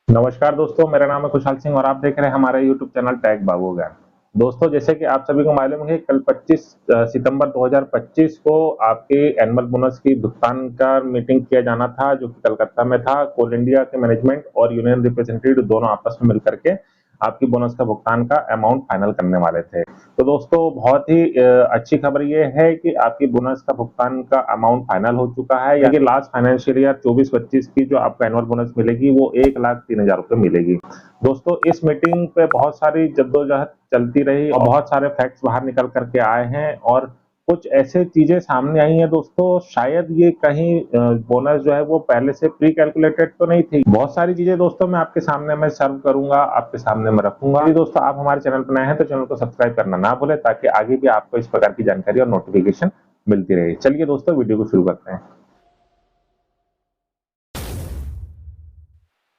नमस्कार दोस्तों, मेरा नाम है खुशहाल सिंह और आप देख रहे हैं हमारा यूट्यूब चैनल टेक बाबू ज्ञान। दोस्तों, जैसे कि आप सभी को मालूम है, कल 25 सितंबर 2025 को आपके एनुअल बोनस की भुगतान का मीटिंग किया जाना था, जो कि कलकत्ता में था। कोल इंडिया के मैनेजमेंट और यूनियन रिप्रेजेंटेटिव दोनों आपस में मिलकर के आपकी बोनस का भुगतान का अमाउंट फाइनल करने वाले थे। तो दोस्तों, बहुत ही अच्छी खबर ये है कि आपकी बोनस का भुगतान का अमाउंट फाइनल हो चुका है। यानी लास्ट फाइनेंशियल ईयर 24-25 की जो आपको एनुअल बोनस मिलेगी वो 1,03,000 मिलेगी। दोस्तों, इस मीटिंग पे बहुत सारी जद्दोजहद चलती रही और बहुत सारे फैक्ट्स बाहर निकल करके आए हैं और कुछ ऐसे चीजें सामने आई हैं दोस्तों, शायद ये कहीं बोनस जो है वो पहले से प्री कैलकुलेटेड तो नहीं थी। बहुत सारी चीजें दोस्तों मैं आपके सामने मैं सर्व करूंगा, आपके सामने मैं रखूंगा। यदि दोस्तों आप हमारे चैनल पर नए हैं तो चैनल को सब्सक्राइब करना ना भूलें, ताकि आगे भी आपको इस प्रकार की जानकारी और नोटिफिकेशन मिलती रहे। चलिए दोस्तों, वीडियो को शुरू करते हैं।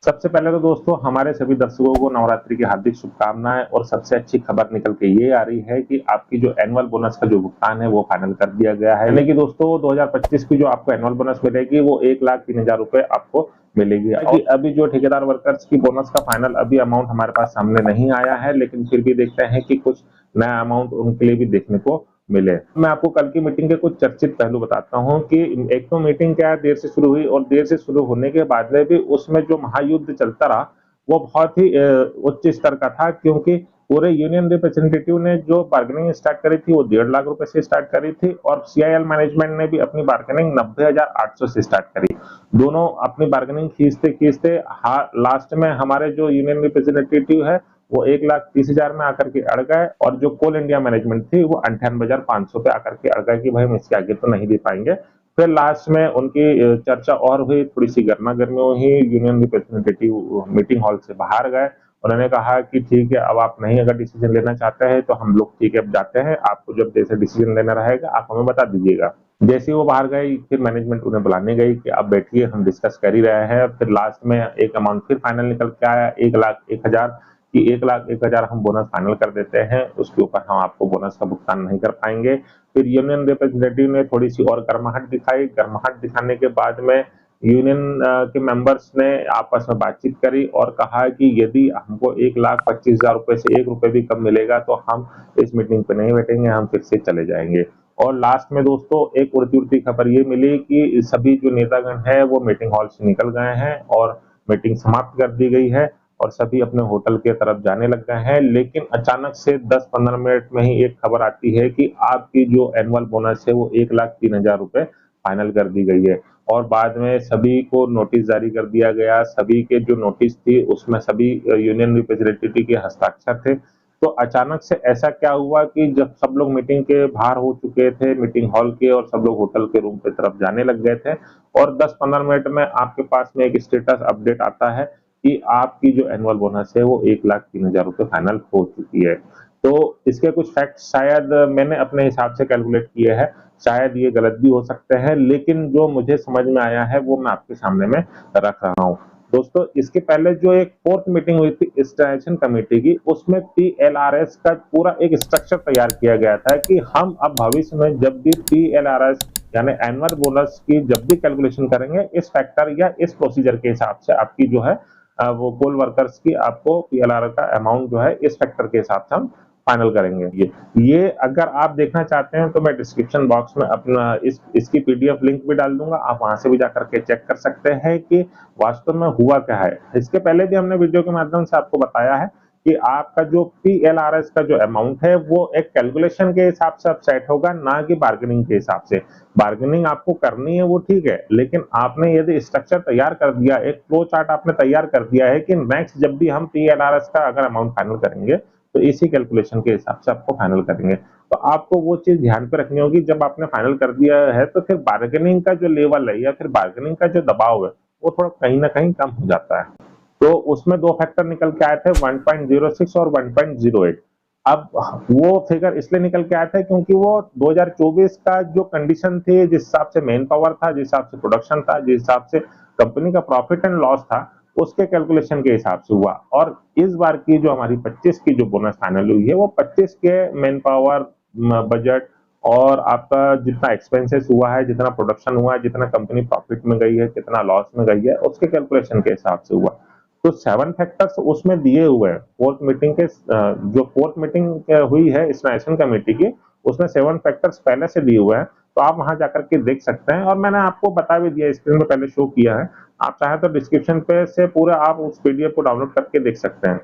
सबसे पहले तो दोस्तों हमारे सभी दर्शकों को नवरात्रि की हार्दिक शुभकामनाएं और सबसे अच्छी खबर निकल के ये आ रही है कि आपकी जो एनुअल बोनस का जो भुगतान है वो फाइनल कर दिया गया है। यानी कि दोस्तों 2025 की जो आपको एनुअल बोनस मिलेगी वो 1,03,000 आपको मिलेगी। और अभी जो ठेकेदार वर्कर्स की बोनस का फाइनल अभी अमाउंट हमारे पास सामने नहीं आया है, लेकिन फिर भी देखते हैं कि कुछ नया अमाउंट उनके लिए भी देखने को मिले। मैं आपको कल की मीटिंग के कुछ चर्चित पहलू बताता हूँ कि एक तो मीटिंग क्या है, देर से शुरू हुई और देर से शुरू होने के बाद में भी उसमें जो महायुद्ध चलता रहा वो बहुत ही उच्च स्तर का था, क्योंकि पूरे यूनियन रिप्रेजेंटेटिव ने जो बार्गेनिंग स्टार्ट करी थी वो 1.5 लाख रुपए से स्टार्ट करी थी और सीआईएल मैनेजमेंट ने भी अपनी बार्गेनिंग 90,800 से स्टार्ट करी। दोनों अपनी बार्गेनिंग खींचते खींचते लास्ट में हमारे जो यूनियन रिप्रेजेंटेटिव है वो 1,30,000 में आकर के अड़ गए और जो कोल इंडिया मैनेजमेंट थी वो 98,500 पे आकर के अड़ गए कि भाई हम इसके आगे तो नहीं दे पाएंगे। फिर लास्ट में उनकी चर्चा और हुई, थोड़ी सी गर्मा गर्मी हुई, यूनियन रिप्रेजेंटेटिव मीटिंग हॉल से बाहर गए। उन्होंने कहा कि ठीक है, अब आप नहीं अगर डिसीजन लेना चाहते हैं तो हम लोग ठीक है अब जाते हैं, आपको जब जैसे डिसीजन लेना रहेगा आप हमें बता दीजिएगा। जैसे ही वो बाहर गए फिर मैनेजमेंट उन्हें बुलाने गई कि आप बैठिए, हम डिस्कस कर ही रहे हैं। फिर लास्ट में एक अमाउंट फिर फाइनल निकल के आया, 1,01,000 कि 1,01,000 हम बोनस फाइनल कर देते हैं, उसके ऊपर हम आपको बोनस का भुगतान नहीं कर पाएंगे। फिर यूनियन रिप्रेजेंटेटिव ने थोड़ी सी और गर्माहट दिखाई। गर्माहट दिखाने के बाद में यूनियन के मेंबर्स ने आपस में बातचीत करी और कहा कि यदि हमको 1,25,000 से 1 रुपए भी कम मिलेगा तो हम इस मीटिंग पे नहीं बैठेंगे, हम फिर से चले जाएंगे। और लास्ट में दोस्तों एक उड़ती उड़ती खबर ये मिली कि सभी जो नेतागण है वो मीटिंग हॉल से निकल गए हैं और मीटिंग समाप्त कर दी गई है और सभी अपने होटल के तरफ जाने लग गए हैं। लेकिन अचानक से 10-15 मिनट में ही एक खबर आती है कि आपकी जो एनुअल बोनस है वो 1,03,000 फाइनल कर दी गई है और बाद में सभी को नोटिस जारी कर दिया गया। सभी के जो नोटिस थी उसमें सभी यूनियन रिप्रेजेंटेटिव के हस्ताक्षर थे। तो अचानक से ऐसा क्या हुआ कि जब सब लोग मीटिंग के बाहर हो चुके थे मीटिंग हॉल के और सब लोग होटल के रूम की तरफ जाने लग गए थे और 10-15 मिनट में आपके पास में एक स्टेटस अपडेट आता है कि आपकी जो एनुअल बोनस है वो 1,03,000 फाइनल हो चुकी है। तो इसके कुछ फैक्ट शायद मैंने अपने हिसाब से कैलकुलेट किए हैं, शायद ये गलत भी हो सकते हैं, लेकिन जो मुझे समझ में आया है वो मैं आपके सामने में रख रहा हूँ। दोस्तों, इसके पहले जो एक फोर्थ मीटिंग हुई थी स्टैचुरेशन कमेटी की, उसमें पीएलआरएस का पूरा एक स्ट्रक्चर तैयार किया गया था कि हम अब भविष्य में जब भी पीएलआरएस यानी एनुअल बोनस की जब भी कैलकुलेशन करेंगे इस फैक्टर या इस प्रोसीजर के हिसाब से आपकी जो है वो पोल वर्कर्स की आपको पीएलआर का अमाउंट जो है इस फैक्टर के हिसाब से हम फाइनल करेंगे। ये अगर आप देखना चाहते हैं तो मैं डिस्क्रिप्शन बॉक्स में अपना इसकी पीडीएफ लिंक भी डाल दूंगा, आप वहां से भी जाकर के चेक कर सकते हैं कि वास्तव में हुआ क्या है। इसके पहले भी हमने वीडियो के माध्यम से आपको बताया है कि आपका जो पीएलआरएस का जो अमाउंट है वो एक कैलकुलेशन के हिसाब से अब सेट होगा, ना कि बार्गेनिंग के हिसाब से। बार्गेनिंग आपको करनी है वो ठीक है, लेकिन आपने यदि स्ट्रक्चर तैयार कर दिया, एक फ्लो चार्ट आपने तैयार कर दिया है कि नेक्स्ट जब भी हम पीएलआरएस का अगर अमाउंट फाइनल करेंगे तो इसी कैलकुलेशन के हिसाब से आपको फाइनल करेंगे। तो आपको वो चीज ध्यान पे रखनी होगी, जब आपने फाइनल कर दिया है तो फिर बार्गेनिंग का जो लेवल है या फिर बार्गेनिंग का जो दबाव है वो थोड़ा कहीं ना कहीं कम हो जाता है। तो उसमें दो फैक्टर निकल के आए थे, 1.06 और 1.08। अब वो फिगर इसलिए निकल के आया था क्योंकि वो 2024 का जो कंडीशन थी, जिस हिसाब से मैन पावर था, जिस हिसाब से प्रोडक्शन था, जिस हिसाब से कंपनी का प्रॉफिट एंड लॉस था, उसके कैलकुलेशन के हिसाब से हुआ। और इस बार की जो हमारी 25 की जो बोनस फाइनल हुई है वो 25 के मैन पावर बजट और आपका जितना एक्सपेंसेस हुआ है, जितना प्रोडक्शन हुआ है, जितना कंपनी प्रॉफिट में गई है, कितना लॉस में गई है, उसके कैलकुलेशन के हिसाब से हुआ। तो 7 फैक्टर्स उसमें दिए हुए हैं। फोर्थ मीटिंग के जो फोर्थ मीटिंग हुई है इस नेशनल कमेटी की, उसमें 7 फैक्टर्स पहले से दिए हुए हैं, तो आप वहां जाकर के देख सकते हैं। और मैंने आपको बता भी दिया, स्क्रीन में पहले शो किया है, आप चाहे तो डिस्क्रिप्शन पे से पूरा आप उस पीडीएफ को डाउनलोड करके देख सकते हैं।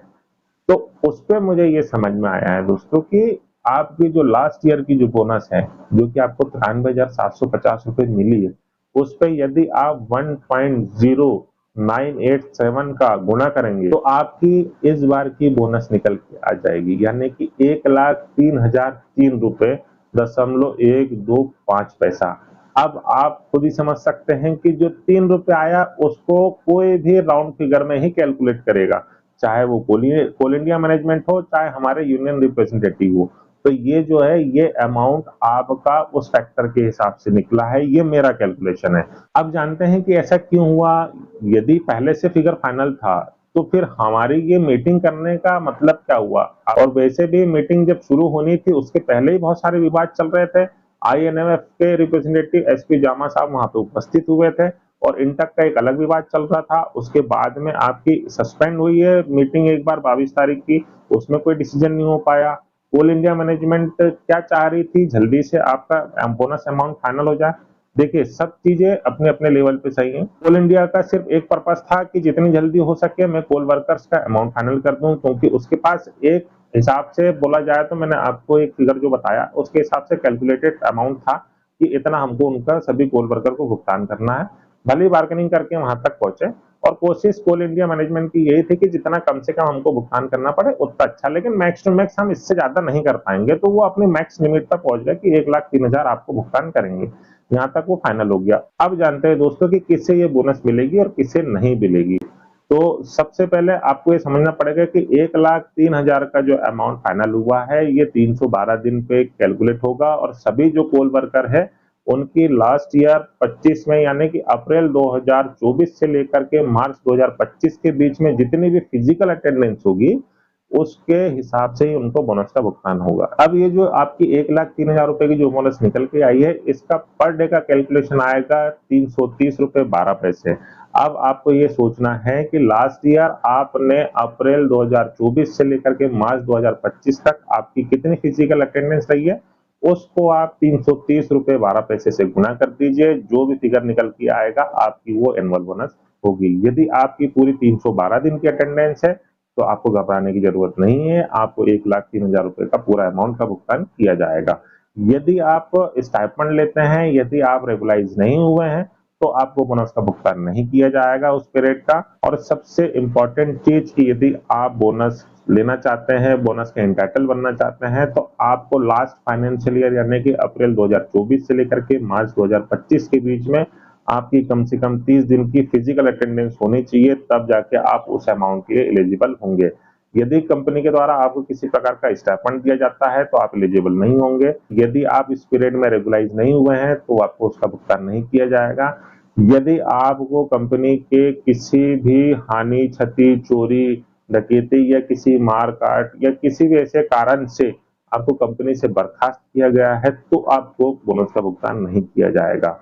तो उस पे मुझे ये समझ में आया है दोस्तों कि आपकी जो लास्ट ईयर की जो बोनस है, जो कि आपको 93,750 रुपए मिली है, उस पे यदि आप 1.0987 का गुणा करेंगे तो आपकी इस बार की बोनस निकल के आ जाएगी, यानी कि 1,03,003 रुपए दशमलव 125 पैसा। अब आप खुद ही समझ सकते हैं कि जो 3 रुपए आया उसको कोई भी राउंड फिगर में ही कैलकुलेट करेगा, चाहे वो कोल इंडिया मैनेजमेंट हो, चाहे हमारे यूनियन रिप्रेजेंटेटिव हो। तो ये जो है, ये अमाउंट आपका उस फैक्टर के हिसाब से निकला है, ये मेरा कैलकुलेशन है। अब जानते हैं कि ऐसा क्यों हुआ। यदि पहले से फिगर फाइनल था तो फिर हमारी ये मीटिंग करने का मतलब क्या हुआ। और वैसे भी मीटिंग जब शुरू होनी थी उसके पहले ही बहुत सारे विवाद चल रहे थे। आईएनएमएफ के रिप्रेजेंटेटिव एसपी जामा साहब वहां पे उपस्थित हुए थे और इंटक का एक अलग विवाद चल रहा था। उसके बाद में आपकी सस्पेंड हुई है मीटिंग एक बार 22 तारीख की, उसमें कोई डिसीजन नहीं हो पाया। कोल इंडिया मैनेजमेंट क्या चाह रही थी, जल्दी से आपका बोनस अमाउंट फाइनल हो जाए। देखिए, सब चीजें अपने अपने लेवल पे सही है। कोल इंडिया का सिर्फ एक पर्पस था कि जितनी जल्दी हो सके मैं कोल वर्कर्स का अमाउंट फाइनल कर दूं, क्योंकि उसके पास एक हिसाब से बोला जाए तो मैंने आपको एक फिगर जो बताया उसके हिसाब से कैलकुलेटेड अमाउंट था कि इतना हमको उनका सभी कोल वर्कर को भुगतान करना है। भले ही बार्गेनिंग करके वहां तक पहुंचे, और कोशिश कोल इंडिया मैनेजमेंट की यही थी कि जितना कम से कम हमको भुगतान करना पड़े उतना अच्छा, लेकिन मैक्स टू मैक्स हम इससे ज्यादा नहीं कर पाएंगे। तो वो अपनी मैक्स लिमिट पर पहुंच गए कि 1,03,000 आपको भुगतान करेंगे। यहाँ तक वो फाइनल हो गया। अब जानते हैं दोस्तों कि किससे ये बोनस मिलेगी और किससे नहीं मिलेगी। तो सबसे पहले आपको ये समझना पड़ेगा कि 1,03,000 का जो अमाउंट फाइनल हुआ है ये 312 दिन पे कैलकुलेट होगा, और सभी जो कोल वर्कर है उनकी लास्ट ईयर 25 में, यानी कि अप्रैल 2024 से लेकर के मार्च 2025 के बीच में जितनी भी फिजिकल अटेंडेंस होगी उसके हिसाब से ही उनको बोनस का भुगतान होगा। अब ये जो आपकी 1,03,000 रुपए की जो बोनस निकल के आई है, इसका पर डे का कैलकुलेशन आएगा 330 रुपए 12 पैसे। अब आपको ये सोचना है कि लास्ट ईयर आपने अप्रैल 2024 से लेकर के मार्च 2025 तक आपकी कितनी फिजिकल अटेंडेंस रही है, उसको आप 330 रुपए 12 पैसे से गुना कर दीजिए। जो भी फिगर निकल के आएगा आपकी वो एनुअल बोनस होगी। यदि आपकी पूरी 312 दिन की अटेंडेंस है तो आपको घबराने की जरूरत नहीं है, आपको 1,03,000 रुपए का पूरा अमाउंट का भुगतान किया जाएगा। यदि आप स्टाइपेंड लेते हैं, यदि आप रेगुलाइज नहीं हुए हैं, तो आपको बोनस का भुगतान नहीं किया जाएगा उस पीरियड का। और सबसे इंपॉर्टेंट चीज कि यदि आप बोनस लेना चाहते हैं, बोनस के एंटाइटल बनना चाहते हैं, तो आपको लास्ट फाइनेंशियल ईयर यानी कि अप्रैल 2024 से लेकर के मार्च 2025 के बीच में आपकी कम से कम 30 दिन की फिजिकल अटेंडेंस होनी चाहिए, तब जाके आप उस अमाउंट के लिए एलिजिबल होंगे। यदि कंपनी के द्वारा आपको किसी प्रकार का स्टाइपेंड दिया जाता है तो आप एलिजिबल नहीं होंगे। यदि आप इस पीरियड में रेगुलाइज नहीं हुए हैं तो आपको उसका भुगतान नहीं किया जाएगा। यदि आपको कंपनी के किसी भी हानि, क्षति, चोरी, डकैती या किसी मार काट या किसी भी ऐसे कारण से आपको कंपनी से बर्खास्त किया गया है तो आपको बोनस का भुगतान नहीं किया जाएगा।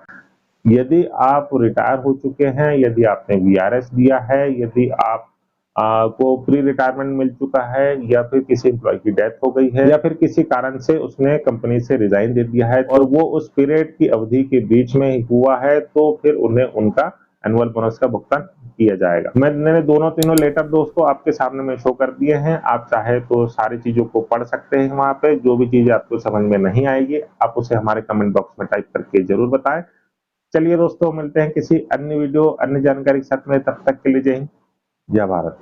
यदि आप रिटायर हो चुके हैं, यदि आपने वीआरएस दिया है, यदि आप को प्री रिटायरमेंट मिल चुका है, या फिर किसी एम्प्लॉय की डेथ हो गई है, या फिर किसी कारण से उसने कंपनी से रिजाइन दे दिया है और वो उस पीरियड की अवधि के बीच में ही हुआ है, तो फिर उन्हें उनका एनुअल बोनस का भुगतान किया जाएगा। मैंने दोनों तीनों लेटर दोस्तों आपके सामने में शो कर दिए हैं। आप चाहे तो सारी चीजों को पढ़ सकते हैं वहां पे। जो भी चीजें आपको समझ में नहीं आएगी आप उसे हमारे कमेंट बॉक्स में टाइप करके जरूर बताएं। चलिए दोस्तों, मिलते हैं किसी अन्य वीडियो, अन्य जानकारी के साथ में। तब तक के लिए जय हिंद, जय भारत।